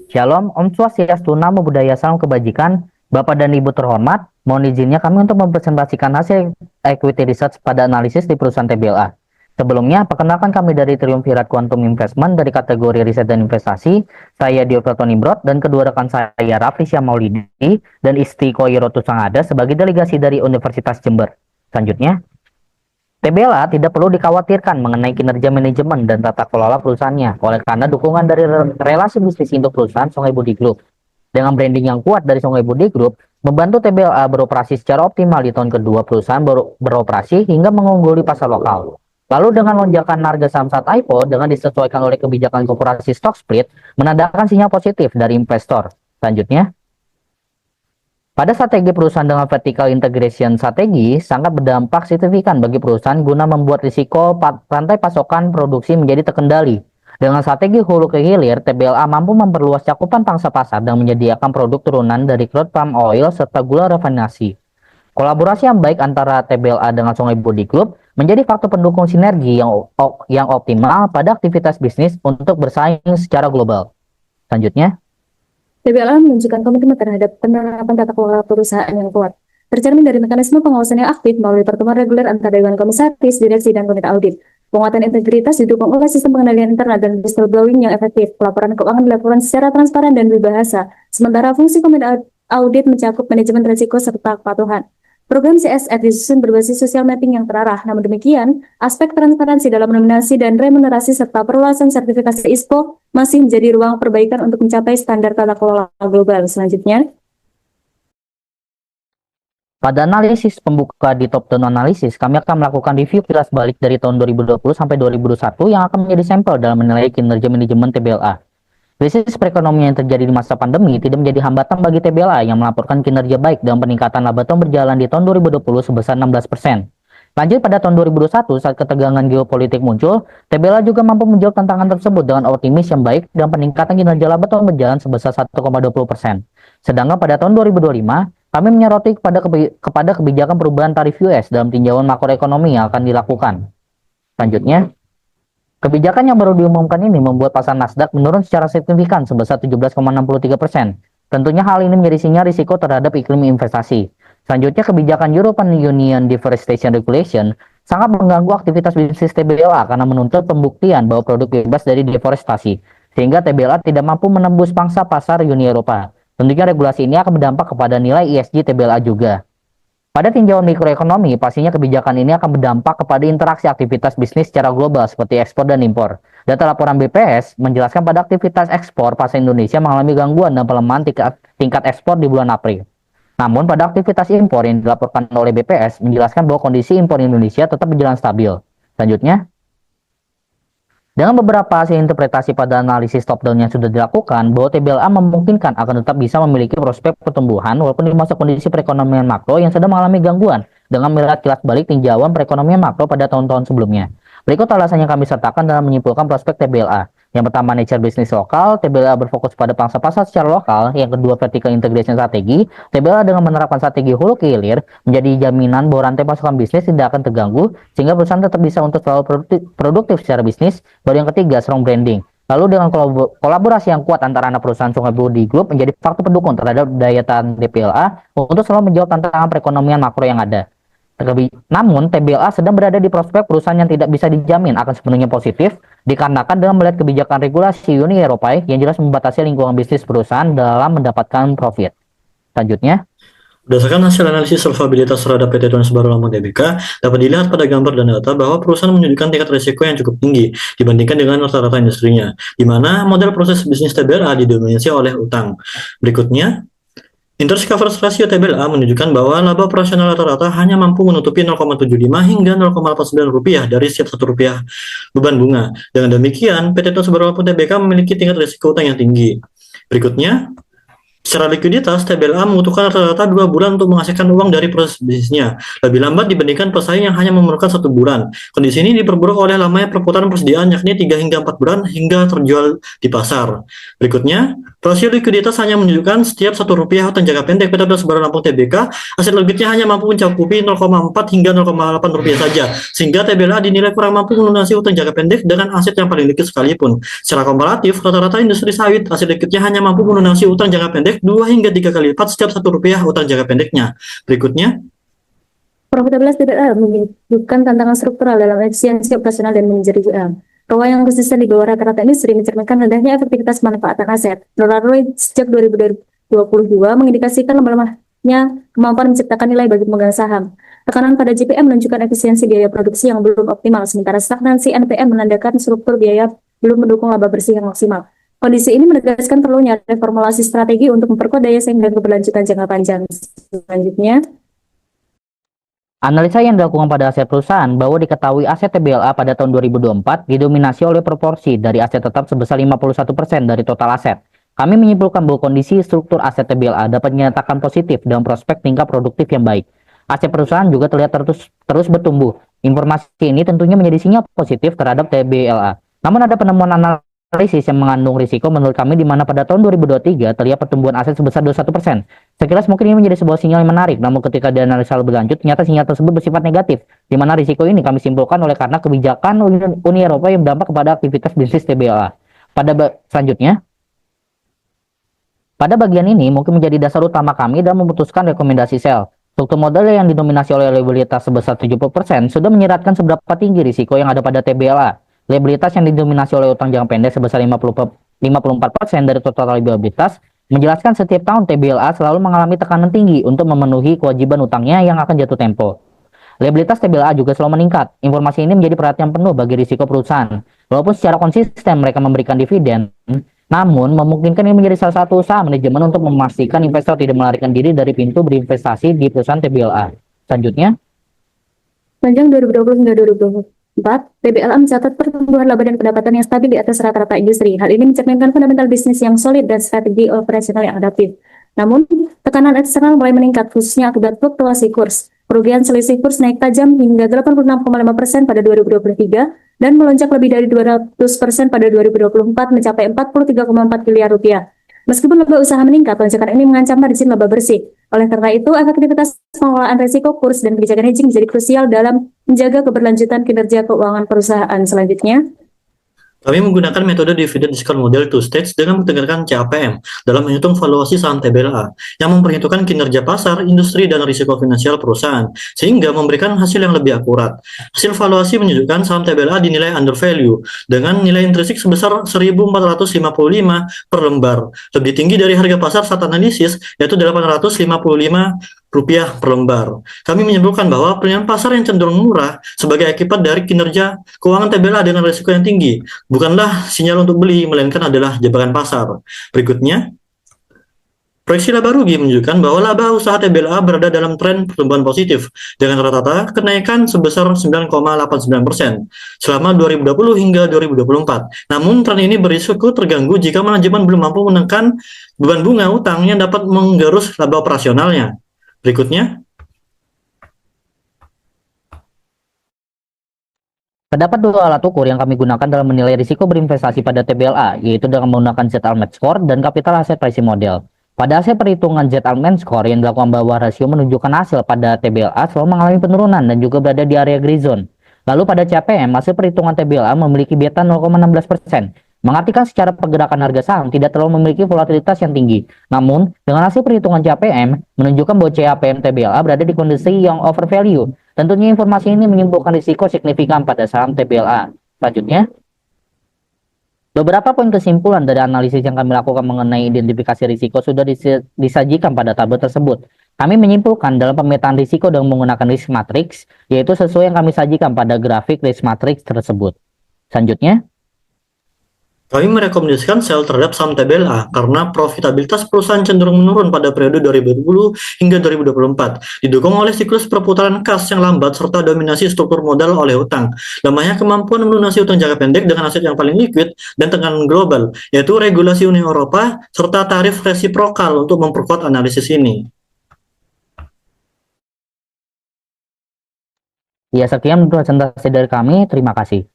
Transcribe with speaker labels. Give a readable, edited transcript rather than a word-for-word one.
Speaker 1: Shalom, Om Swastiastu, Namo Buddhaya, Salam Kebajikan. Bapak dan Ibu terhormat, mohon izinnya kami untuk mempresentasikan hasil equity research pada analisis di perusahaan TBLA. Sebelumnya, perkenalkan kami dari Triumvirat Quantum Investment dari kategori riset dan investasi. Saya Dio Nimbrod dan kedua rekan saya Raflisya Maulidi dan Isti Koirotu Sangada sebagai delegasi dari Universitas Jember. Selanjutnya, TBLA tidak perlu dikhawatirkan mengenai kinerja manajemen dan tata kelola perusahaannya, oleh karena dukungan dari relasi bisnis induk perusahaan Songai Budi Group. Dengan branding yang kuat dari Songai Budi Group, membantu TBLA beroperasi secara optimal di tahun kedua perusahaan beroperasi hingga mengungguli pasar lokal. Lalu dengan lonjakan harga saham saat IPO dengan disesuaikan oleh kebijakan korporasi stock split, menandakan sinyal positif dari investor. Selanjutnya, pada strategi perusahaan dengan vertical integration strategi sangat berdampak signifikan bagi perusahaan guna membuat risiko rantai pasokan produksi menjadi terkendali. Dengan strategi hulu ke hilir, TBLA mampu memperluas cakupan pangsa pasar dan menyediakan produk turunan dari crude palm oil serta gula rafinasi. Kolaborasi yang baik antara TBLA dengan Songai Budi Group menjadi faktor pendukung sinergi yang optimal pada aktivitas bisnis untuk bersaing secara global. Selanjutnya,
Speaker 2: TBLA menunjukkan komitmen terhadap penerapan tata kelola perusahaan yang kuat, tercermin dari mekanisme pengawasan yang aktif melalui pertemuan reguler antara Dewan Komisaris, Direksi, dan Komite Audit. Penguatan integritas didukung oleh sistem pengendalian internal dan whistleblowing yang efektif. Pelaporan keuangan dilakukan secara transparan dan berbahasa, sementara fungsi Komite Audit mencakup manajemen risiko serta kepatuhan. Program CSR disusun berbasis social mapping yang terarah. Namun demikian, aspek transparansi dalam nominasi dan remunerasi serta perluasan sertifikasi ISPO masih menjadi ruang perbaikan untuk mencapai standar tata kelola global. Selanjutnya,
Speaker 1: pada analisis pembuka di top-down analisis, kami akan melakukan review kilas balik dari tahun 2020 sampai 2021 yang akan menjadi sampel dalam menilai kinerja manajemen TBLA. Krisis perekonomian yang terjadi di masa pandemi tidak menjadi hambatan bagi TBLA yang melaporkan kinerja baik dalam peningkatan laba tahun berjalan di tahun 2020 sebesar 16%. Lanjut pada tahun 2021 saat ketegangan geopolitik muncul, TBLA juga mampu menjawab tantangan tersebut dengan optimis yang baik dan peningkatan kinerja laba tahun berjalan sebesar 1,20%. Sedangkan pada tahun 2025, kami menyoroti kepada kebijakan perubahan tarif US dalam tinjauan makroekonomi yang akan dilakukan. Selanjutnya, kebijakan yang baru diumumkan ini membuat pasar Nasdaq menurun secara signifikan sebesar 17,63%. Tentunya hal ini menjadi sinyal risiko terhadap iklim investasi. Selanjutnya, kebijakan European Union Deforestation Regulation sangat mengganggu aktivitas bisnis TBLA karena menuntut pembuktian bahwa produk bebas dari deforestasi, sehingga TBLA tidak mampu menembus pangsa pasar Uni Eropa. Tentunya regulasi ini akan berdampak kepada nilai ESG TBLA juga. Pada tinjauan mikroekonomi, pastinya kebijakan ini akan berdampak kepada interaksi aktivitas bisnis secara global seperti ekspor dan impor. Data laporan BPS menjelaskan pada aktivitas ekspor, pasar Indonesia mengalami gangguan dan pelemahan tingkat ekspor di bulan April. Namun pada aktivitas impor yang dilaporkan oleh BPS menjelaskan bahwa kondisi impor Indonesia tetap berjalan stabil. Selanjutnya, dengan beberapa hasil interpretasi pada analisis top-down yang sudah dilakukan, bahwa TBLA memungkinkan akan tetap bisa memiliki prospek pertumbuhan walaupun di masa kondisi perekonomian makro yang sedang mengalami gangguan dengan melihat kilas balik tinjauan perekonomian makro pada tahun-tahun sebelumnya. Berikut alasan yang kami sertakan dalam menyimpulkan prospek TBLA. Yang pertama, nature bisnis lokal. TBLA berfokus pada pangsa pasar secara lokal. Yang kedua, vertical integration strategi. TBLA dengan menerapkan strategi hulu ke hilir menjadi jaminan bahwa rantai pasokan bisnis tidak akan terganggu sehingga perusahaan tetap bisa untuk selalu produktif secara bisnis. Baru yang ketiga, strong branding. Lalu dengan kolaborasi yang kuat antara anak perusahaan Songai Budi Group menjadi faktor pendukung terhadap daya tahan TBLA untuk selalu menjawab tantangan perekonomian makro yang ada. Namun, TBLA sedang berada di prospek perusahaan yang tidak bisa dijamin akan sepenuhnya positif, dikarenakan dengan melihat kebijakan regulasi Uni Eropa yang jelas membatasi lingkungan bisnis perusahaan dalam mendapatkan profit. Selanjutnya,
Speaker 3: berdasarkan hasil analisis solvabilitas terhadap PT Tuan Sebaru Lampung Tbk, dapat dilihat pada gambar dan data bahwa perusahaan menunjukkan tingkat risiko yang cukup tinggi dibandingkan dengan rata-rata industrinya, di mana model proses bisnis TBLA didominasi oleh utang. Berikutnya, interest coverage ratio TBLA menunjukkan bahwa laba operasional rata-rata hanya mampu menutupi 0,75 hingga 0,89 rupiah dari setiap 1 rupiah beban bunga. Dengan demikian, PT Tuan Sebaru Lampung Tbk memiliki tingkat risiko utang yang tinggi. Berikutnya, secara likuiditas, TBLA membutuhkan rata-rata 2 bulan untuk menghasilkan uang dari proses bisnisnya, lebih lambat dibandingkan pesaing yang hanya memerlukan 1 bulan. Kondisi ini diperburuk oleh lamanya perputaran persediaan, yakni 3 hingga 4 bulan hingga terjual di pasar. Berikutnya, Rasio likuiditas hanya menunjukkan setiap Rp1 utang jangka pendek PT Beras Baru Lampung Tbk, aset liquidnya hanya mampu mencakupi 0,4 hingga 0,8 rupiah saja, sehingga TBLA dinilai kurang mampu melunasi utang jangka pendek dengan aset yang paling liquid sekalipun. Secara komparatif, rata-rata industri sawit, aset liquidnya hanya mampu melunasi utang jangka pendek 2 hingga 3 kali lipat setiap Rp1 utang jangka pendeknya. Berikutnya,
Speaker 2: Profitabilitas TBLA menunjukkan tantangan struktural dalam efisiensi operasional dan manajemen. ROA yang konsisten di bawah rata-rata industri mencerminkan rendahnya efektivitas pemanfaatan aset. ROA sejak 2022 mengindikasikan lemahnya kemampuan menciptakan nilai bagi pemegang saham. Tekanan pada JPM menunjukkan efisiensi biaya produksi yang belum optimal, sementara stagnansi NPM menandakan struktur biaya belum mendukung laba bersih yang maksimal. Kondisi ini menegaskan perlunya reformulasi strategi untuk memperkuat daya saing dan keberlanjutan jangka panjang. Selanjutnya,
Speaker 1: Analisa yang dilakukan pada aset perusahaan bahwa diketahui aset TBLA pada tahun 2024 didominasi oleh proporsi dari aset tetap sebesar 51% dari total aset. Kami menyimpulkan bahwa kondisi struktur aset TBLA dapat dinyatakan positif dengan prospek tingkat produktif yang baik. Aset perusahaan juga terlihat terus bertumbuh. Informasi ini tentunya menjadi sinyal positif terhadap TBLA. Namun ada penemuan analisis yang mengandung risiko menurut kami di mana pada tahun 2023 terlihat pertumbuhan aset sebesar 21%. Sekilas mungkin ini menjadi sebuah sinyal yang menarik, namun ketika dianalisa lebih lanjut, ternyata sinyal tersebut bersifat negatif, di mana risiko ini kami simpulkan oleh karena kebijakan Uni Eropa yang berdampak kepada aktivitas bisnis TBLA. Selanjutnya, pada bagian ini mungkin menjadi dasar utama kami dalam memutuskan rekomendasi sell. Struktur modal yang didominasi oleh liabilitas sebesar 70% sudah menyiratkan seberapa tinggi risiko yang ada pada TBLA. Liabilitas yang didominasi oleh utang jangka pendek sebesar 54% dari total liabilitas menjelaskan setiap tahun TBLA selalu mengalami tekanan tinggi untuk memenuhi kewajiban utangnya yang akan jatuh tempo. Liabilitas TBLA juga selalu meningkat. Informasi ini menjadi perhatian penuh bagi risiko perusahaan. Walaupun secara konsisten mereka memberikan dividen, namun memungkinkan ini menjadi salah satu usaha manajemen untuk memastikan investor tidak melarikan diri dari pintu berinvestasi di perusahaan TBLA. Selanjutnya,
Speaker 2: panjang 2020 hingga 2024, TBLA mencatat pertumbuhan laba dan pendapatan yang stabil di atas rata-rata industri. Hal ini mencerminkan fundamental bisnis yang solid dan strategi operasional yang adaptif. Namun, tekanan eksternal mulai meningkat, khususnya akibat fluktuasi kurs. Kerugian selisih kurs naik tajam hingga 86,5% pada 2023 dan melonjak lebih dari 200% pada 2024 mencapai 43,4 miliar rupiah. Meskipun laba usaha meningkat, lonjakan ini mengancam margin laba bersih. Oleh karena itu, efektivitas pengelolaan risiko kurs dan kebijakan hedging menjadi krusial dalam menjaga keberlanjutan kinerja keuangan perusahaan. Selanjutnya,
Speaker 3: kami menggunakan metode dividend discount model two stage dengan menggunakan CAPM dalam menghitung valuasi saham TBLA yang memperhitungkan kinerja pasar, industri, dan risiko finansial perusahaan, sehingga memberikan hasil yang lebih akurat. Hasil valuasi menunjukkan saham TBLA dinilai under value dengan nilai intrinsik sebesar 1.455 per lembar, lebih tinggi dari harga pasar saat analisis, yaitu 855 rupiah per lembar. Kami menyimpulkan bahwa penilaian pasar yang cenderung murah sebagai akibat dari kinerja keuangan TBLA dengan risiko yang tinggi bukanlah sinyal untuk beli, melainkan adalah jebakan pasar. Berikutnya, proyeksi laba rugi menunjukkan bahwa laba usaha TBLA berada dalam tren pertumbuhan positif dengan rata-rata kenaikan sebesar 9,89% selama 2020 hingga 2024. Namun, tren ini berisiko terganggu jika manajemen belum mampu menekan beban bunga utang yang dapat menggerus laba operasionalnya. Berikutnya,
Speaker 1: terdapat dua alat ukur yang kami gunakan dalam menilai risiko berinvestasi pada TBLA, yaitu dengan menggunakan Z-Almed Score dan Capital Asset Pricing Model. Pada hasil perhitungan Z-Almed Score yang dilakukan bawah rasio menunjukkan hasil pada TBLA selalu mengalami penurunan dan juga berada di area gray zone. Lalu pada CAPM, hasil perhitungan TBLA memiliki beta 0,16%, mengartikan secara pergerakan harga saham tidak terlalu memiliki volatilitas yang tinggi. Namun, dengan hasil perhitungan CAPM menunjukkan bahwa CAPM TBLA berada di kondisi yang overvalue. Tentunya informasi ini menyimpulkan risiko signifikan pada saham TBLA. Selanjutnya, beberapa poin kesimpulan dari analisis yang kami lakukan mengenai identifikasi risiko sudah disajikan pada tabel tersebut. Kami menyimpulkan dalam pemetaan risiko dengan menggunakan risk matrix, yaitu sesuai yang kami sajikan pada grafik risk matrix tersebut. Selanjutnya,
Speaker 3: kami merekomendasikan sell terhadap saham TBLA karena profitabilitas perusahaan cenderung menurun pada periode 2020 hingga 2024, didukung oleh siklus perputaran kas yang lambat serta dominasi struktur modal oleh utang, lemahnya kemampuan melunasi utang jangka pendek dengan aset yang paling liquid, dan tekanan global, yaitu regulasi Uni Eropa serta tarif resiprokal untuk memperkuat analisis ini.
Speaker 1: ya sekian presentasi dari kami. Terima kasih.